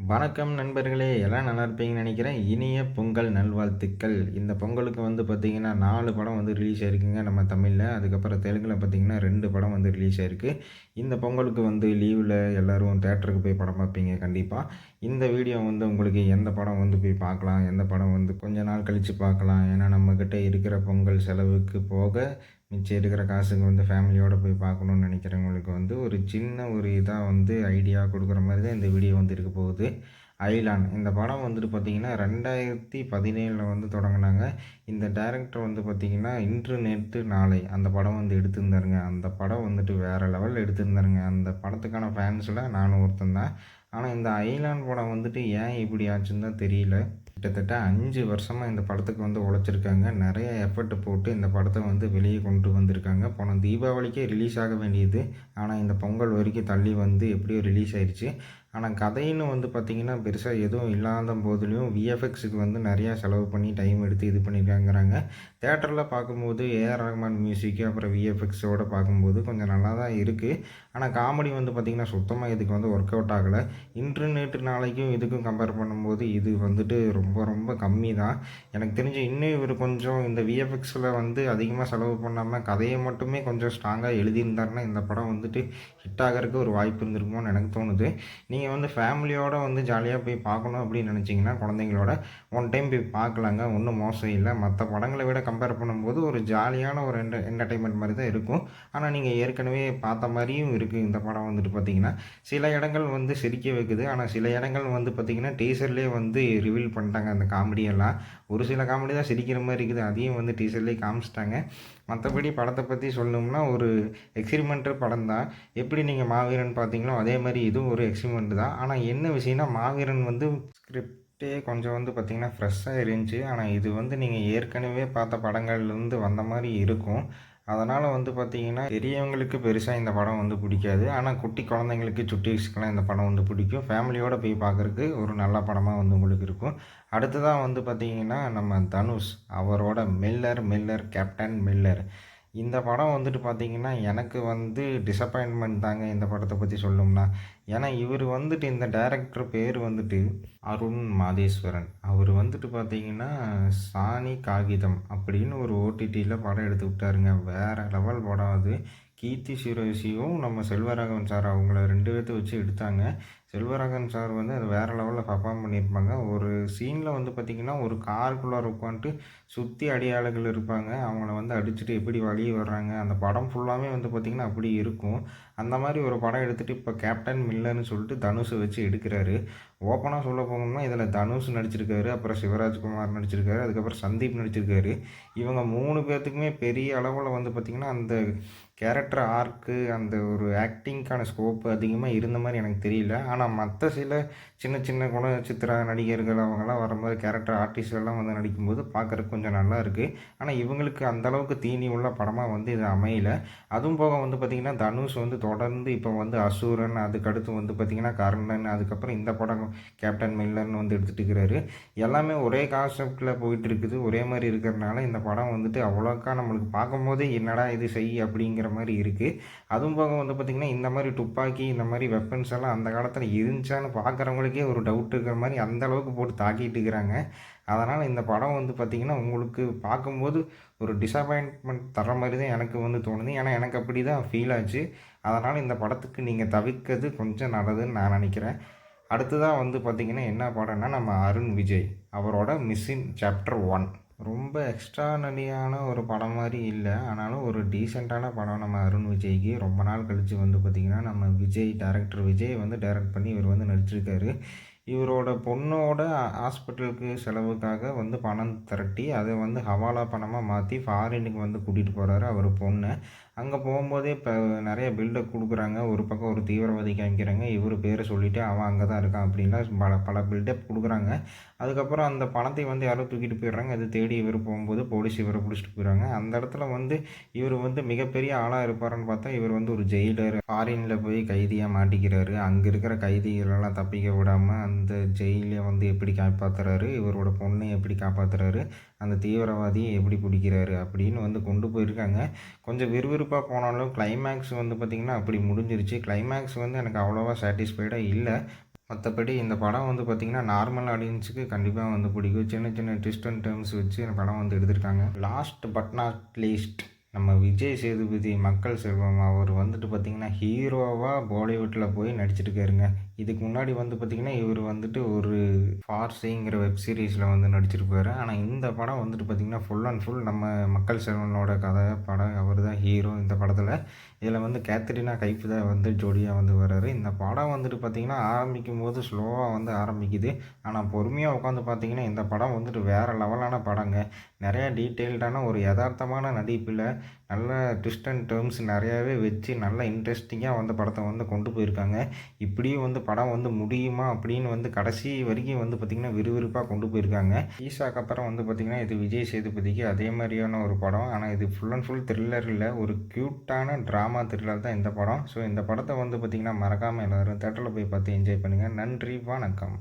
வணக்கம் நண்பர்களே! எல்லாம் நல்லா இருப்பீங்கன்னு நெனைக்கிறேன். இனிய பொங்கல் நல்வாழ்த்துக்கள். இந்த பொங்கலுக்கு பார்த்தீங்கன்னா, 4 படம் ரிலீஸ் ஆயிருக்குங்க நம்ம தமிழ்ல. அதுக்கப்புறம் தெலுங்குல பார்த்தீங்கன்னா, 2 படம் ரிலீஸ் ஆயிருக்கு. இந்த பொங்கலுக்கு லீவுல எல்லாரும் தியேட்டருக்கு போய் படம் பார்ப்பீங்க கண்டிப்பா. இந்த வீடியோ உங்களுக்கு எந்த படம் போய் பார்க்கலாம், எந்த படம் கொஞ்ச நாள் கழிச்சு பார்க்கலாம். ஏன்னா, நம்மகிட்ட இருக்கிற பொங்கல் செலவுக்கு போக, மிச்சம் இருக்கிற காசுக்கு ஃபேமிலியோட போய் பார்க்கணும்னு நெனைக்கிறவங்களுக்கு ஒரு சின்ன இதா ஐடியா குடுக்குற மாரி தான் இந்த வீடியோ இருக்க போகுது. அயலான் இந்த படம் பார்த்தீங்கன்னா, 2017ல தொடங்குனாங்க. இந்த டைரக்டர் பார்த்தீங்கன்னா, இன்று, நேற்று, நாளை அந்த படம் எடுத்திருந்தாருங்க. அந்த படம் வேற லெவல்ல எடுத்திருந்தாருங்க. அந்த படத்துக்கான ஃபேன்ஸ்ல நானும் ஒருத்தன் தான். ஆனா, இந்த அயலான் படம் ஏன் இப்படி ஆச்சுன்னு தான் தெரியல. கிட்டத்தட்ட 5 வருஷமா இந்த படத்துக்கு உழைச்சிருக்காங்க. நெறைய எஃபர்ட் போட்டு இந்த படத்த வெளிய கொண்டு வந்திருக்காங்க. போன தீபாவளிக்கே ரிலீஸ் ஆக வேண்டியது. ஆனா, இந்த பொங்கல் வரைக்கும் தள்ளி எப்படியோ ரிலீஸ் ஆயிருச்சு. ஆனா, கதைன்னு பார்த்தீங்கன்னா, பெருசா எதுவும் இல்லாத போதிலும் விஎஃப்எக்ஸுக்கு நெறையா செலவு பண்ணி டைம் எடுத்து இது பண்ணியிருக்காங்கறாங்க. தியேட்டர்ல பார்க்கும்போது ஏஆர் ரஹ்மான் மியூசிக் அப்புறம் விஎஃப்எக்ஸோட பார்க்கும்போது கொஞ்சம் நல்லா தான் இருக்கு. ஆனா, காமெடி பார்த்தீங்கன்னா, சுத்தமா இதுக்கு ஒர்க் அவுட் ஆகல. இன்று, நேற்று, நாளைக்கும் இதுக்கும் கம்பேர் பண்ணும்போது இது ரொம்ப ரொம்ப கம்மி தான். எனக்கு தெரிஞ்சு இன்னும் இவரு கொஞ்சம் இந்த விஎஃப்எக்ஸ்ல அதிகமா செலவு பண்ணாம கதைய மட்டுமே கொஞ்சம் ஸ்ட்ராங்கா எழுதியிருந்தாருன்னா, இந்த படம் ஹிட் ஆகறக்கு ஒரு வாய்ப்பு இருந்திருக்குமோன்னு எனக்கு தோணுது. நீங்க ஃபேமிலியோட ஜாலியா போய் பார்க்கணும் அப்படின்னு நினைச்சீங்கன்னா, குழந்தைங்களோட ஒன் டைம் போய் பார்க்கலாங்க. ஒண்ணும் மோசம் இல்ல. மத்த படங்கள விட கம்பேர் பண்ணும்போது ஒரு ஜாலியான ஒரு என்டர்டெயின்மென்ட் மாரி தான் இருக்கும். ஆனா, நீங்க ஏற்கனவே பார்த்த மாரியும் இருக்கு இந்த படம் பார்த்தீங்கன்னா, சில இடங்கள் சிரிக்க வைக்குது. ஆனா, சில இடங்கள் பார்த்தீங்கன்னா, டீசர்லயே ரிவீல் பண்ணிட்டாங்க அந்த காமெடி எல்லாம். ஒரு சில காமெடி தான் சிரிக்கிற மாரி இருக்குது. அதையும் டீசர்லயே காமிச்சுட்டாங்க. மத்தபடி படத்த பத்தி சொல்லணும்னா, ஒரு எக்ஸ்பெரிமெண்டல் படம் தான். எப்படி நீங்க மாவீரன் பார்த்தீங்களோ, அதே மாரி இதுவும் ஒரு எக்ஸ்பெரிமெண்ட் தான். ஆனா, என்ன விஷயம்னா, மாவீரன் ஸ்கிரிப்டே கொஞ்சம் பார்த்தீங்கன்னா, ஃப்ரெஷ்ஷா இருந்துச்சு. ஆனா, இது நீங்க ஏற்கனவே பார்த்த படங்கள்லேருந்து வந்த மாரி இருக்கும். அதனால பார்த்தீங்கன்னா, பெரியவங்களுக்கு பெருசா இந்த படம் பிடிக்காது. ஆனா, குட்டி குழந்தைங்களுக்கு, சுட்டீஸ்க்குலாம் இந்த படம் பிடிக்கும். ஃபேமிலியோட போய் பார்க்கறக்கு ஒரு நல்ல படமா உங்களுக்கு இருக்கும். அடுத்ததா பார்த்தீங்கன்னா, நம்ம தனுஷ் அவரோட மில்லர் கேப்டன் மில்லர். இந்த படம் பார்த்தீங்கன்னா, எனக்கு டிசப்பாயின்ட்மென்ட் தாங்க இந்த படத்த பத்தி சொல்லணும்னா. ஏன்னா, இவரு இந்த டைரக்டர் பேரு அருண் மாதேஸ்வரன். அவரு பார்த்தீங்கன்னா, சாணி காகிதம் அப்படின்னு ஒரு ஓடிடில படம் எடுத்து விட்டாருங்க. வேற லெவல் படம் அது. கீர்த்தி சுரேஷையும் நம்ம செல்வராகவன் சார் அவங்கள 2 பேத்த வச்சு எடுத்தாங்க. செல்வராகவன் சார் அது வேற லெவல்ல பெர்ஃபார்ம் பண்ணியிருப்பாங்க. ஒரு சீன்ல பார்த்தீங்கன்னா, ஒரு காருக்குள்ளார உட்காந்துட்டு சுத்தி அடியாளுகள் இருப்பாங்க. அவங்கள அடிச்சுட்டு எப்படி வெளிய வர்றாங்க, அந்த படம் ஃபுல்லாவே பார்த்தீங்கன்னா, அப்படி இருக்கும். அந்த மாரி ஒரு படம் எடுத்துட்டு இப்ப கேப்டன் மில்லர்ன்னு சொல்லிட்டு தனுஷ வச்சு எடுக்குறாரு. ஓப்பனா சொல்ல போனோம்னா, இதில தனுஷ் நடிச்சிருக்காரு. அப்புறம் சிவராஜ்குமார் நடிச்சிருக்காரு. அதுக்கப்புறம் சந்தீப் நடிச்சிருக்காரு. இவங்க 3 பேத்துக்குமே பெரிய அளவுல பார்த்தீங்கன்னா, அந்த கேரக்டர் ஆர்க்கு அந்த ஒரு ஆக்டிங்க்கான ஸ்கோப் அதிகமா இருந்த மாரி எனக்கு தெரியல. ஆனா, மத்த சில சின்ன சின்ன குணச்சித்திர நடிகர்கள் அவங்கலாம் வரும்போது கேரக்டர் ஆர்டிஸ்ட் எல்லாம் நடிக்கும்போது பார்க்கறக்கு கொஞ்சம் நல்லா இருக்கு. ஆனா, இவங்களுக்கு அந்த அளவுக்கு தீனி உள்ள படமா இது அமையல. அதுவும் போக பார்த்தீங்கன்னா, தனுஷ் தொடர்ந்து இப்போ அசூரன், அதுக்கடுத்து பார்த்தீங்கன்னா, கர்ணன், அதுக்கப்புறம் இந்த படம் கேப்டன் மில்லர்ன்னு எடுத்துட்டு இருக்கிறாரு. எல்லாமே ஒரே கான்செப்ட்ல போயிட்டு இருக்குது. ஒரே மாரி இருக்கிறனால இந்த படம் அவ்வளோக்கா நம்மளுக்கு பார்க்கும்போதே என்னடா இது செய் அப்படிங்கிற மாரி இருக்கு. அதுவும் போக பார்த்தீங்கன்னா, இந்த மாரி துப்பாக்கி, இந்த மாரி வெப்பன்ஸ் எல்லாம் அந்த காலத்தில இருந்துச்சான்னு பார்க்குறவங்களுக்கே ஒரு டவுட் இருக்கிற மாரி அந்த அளவுக்கு போட்டு தாக்கிட்டு இருக்கிறாங்க. அதனால இந்த படம் பார்த்தீங்கன்னா, உங்களுக்கு பார்க்கும்போது ஒரு டிசப்பாயின்ட்மென்ட் தர்ற மாரி தான் எனக்கு தோணுது. ஏன்னா, எனக்கு அப்படி தான் ஃபீல் ஆச்சு. அதனால இந்த படத்துக்கு நீங்க தவிர்க்கிறது கொஞ்சம் நல்லதுன்னு நான் நினைக்கிறேன். அடுத்ததா பார்த்தீங்கன்னா, என்ன படம்னா, நம்ம அருண் விஜய் அவரோட மிஸ்ஸின் சாப்டர் 1. ரொம்ப எக்ஸ்ட்ரானரியான ஒரு படம் மாரி இல்ல. ஆனாலும் ஒரு டீசென்ட்டான படம் நம்ம அருண் விஜய்க்கு. ரொம்ப நாள் கழிச்சு பார்த்தீங்கன்னா, நம்ம விஜய் டைரக்டர் விஜய் டைரக்ட் பண்ணி இவர் நடிச்சிருக்காரு. இவரோட பொண்ணோட ஹாஸ்பிட்டலுக்கு செலவுக்காக பணம் திரட்டி அதை ஹவாலா பணமா மாத்தி ஃபாரினுக்கு கூட்டிட்டு போறாரு அவரு பொண்ண. அங்க போம்போதே இப்ப நெறைய பில்டப் குடுக்குறாங்க. ஒரு பக்கம் ஒரு தீவிரவாதி காமிக்கிறாங்க. இவரு பேர சொல்லிட்டு அவன் அங்க தான் இருக்கான் அப்படின்லாம் பல பல பில்டப் குடுக்குறாங்க. அதுக்கப்புறம் அந்த பணத்தை யாரோ தூக்கிட்டு போயிடுறாங்க. அத தேடி இவரு போம்போது போலீஸ் இவர புடிச்சுட்டு போயிடுறாங்க. அந்த இடத்துல இவரு மிகப்பெரிய ஆளா இருப்பாருன்னு பார்த்தா, இவரு ஒரு ஜெயிலர். ஃபாரின்ல போய் கைதியா மாட்டிக்கிறாரு. அங்க இருக்கிற கைதிகளெல்லாம் தப்பிக்க விடாம அந்த ஜெயில எப்படி காப்பாத்துறாரு, இவரோட பொண்ண எப்படி காப்பாத்துறாரு, அந்த தீவிரவாதிய எப்படி பிடிக்கிறாரு அப்படின்னு கொண்டு போயிருக்காங்க. கொஞ்சம் விறுவிறுப்பா போனாலும் கிளைமேக்ஸ் பார்த்தீங்கன்னா, அப்படி முடிஞ்சிருச்சு. கிளைமேக்ஸ் எனக்கு அவ்வளவா சாட்டிஸ்ஃபைடா இல்ல. மற்றபடி இந்த படம் வந்து பார்த்திங்கன்னா நார்மல் ஆடியன்ஸுக்கு கண்டிப்பாக வந்து பிடிக்கும். சின்ன சின்ன ட்விஸ்ட் அண்ட் டர்ன்ஸ் வச்சு இந்த படம் வந்து எடுத்திருக்காங்க. லாஸ்ட் பட் நாட் லீஸ்ட் நம்ம விஜய் சேதுபதி மக்கள் செல்வம் அவர் வந்துட்டு பார்த்திங்கன்னா ஹீரோவாக பாலிவுட்டில் போய் நடிச்சிருக்காருங்க. இதுக்கு முன்னாடி வந்து பார்த்திங்கன்னா இவர் வந்துட்டு ஒரு ஃபார்சிங்கிற வெப் சீரிஸில் வந்து நடிச்சிருப்பார். ஆனால் இந்த படம் வந்துட்டு பார்த்திங்கன்னா ஃபுல் அண்ட் ஃபுல் நம்ம மக்கள் செல்வனோட கதை படம். அவர் தான் ஹீரோ இந்த படத்தில். இதில் வந்து கேத்ரினா கைஃப் தான் வந்து ஜோடியாக வந்து வர்றாரு. இந்த படம் வந்துட்டு பார்த்திங்கன்னா ஆரம்பிக்கும் போது ஸ்லோவாக வந்து ஆரம்பிக்குது. ஆனால் பொறுமையாக உட்காந்து பார்த்திங்கன்னா இந்த படம் வந்துட்டு வேறு லெவலான படங்க. நிறையா டீட்டெயில்டான ஒரு யதார்த்தமான நடிப்பில் நல்ல ட்விஸ்ட் அண்ட் டர்ம்ஸ் நிறையாவே வச்சு நல்ல இன்ட்ரெஸ்டிங்காக வந்து படத்தை வந்து கொண்டு போயிருக்காங்க. இப்படியும் வந்து படம் வந்து முடியுமா அப்படின்னு வந்து கடைசி வரைக்கும் வந்து பார்த்திங்கன்னா விறுவிறுப்பாக கொண்டு போயிருக்காங்க. ஈஷாக்கு அப்புறம் வந்து பார்த்திங்கன்னா இது விஜய் சேதுபதிக்கு அதே மாதிரியான ஒரு படம். ஆனால் இது ஃபுல் அண்ட் ஃபுல் த்ரில்லர் இல்லை, ஒரு க்யூட்டான ட்ராமா த்ரில்லர் தான் இந்த படம். ஸோ இந்த படத்தை வந்து பார்த்திங்கன்னா மறக்காமல் எல்லோரும் தேட்டரில் போய் பார்த்து என்ஜாய் பண்ணுங்கள். நன்றி, வணக்கம்.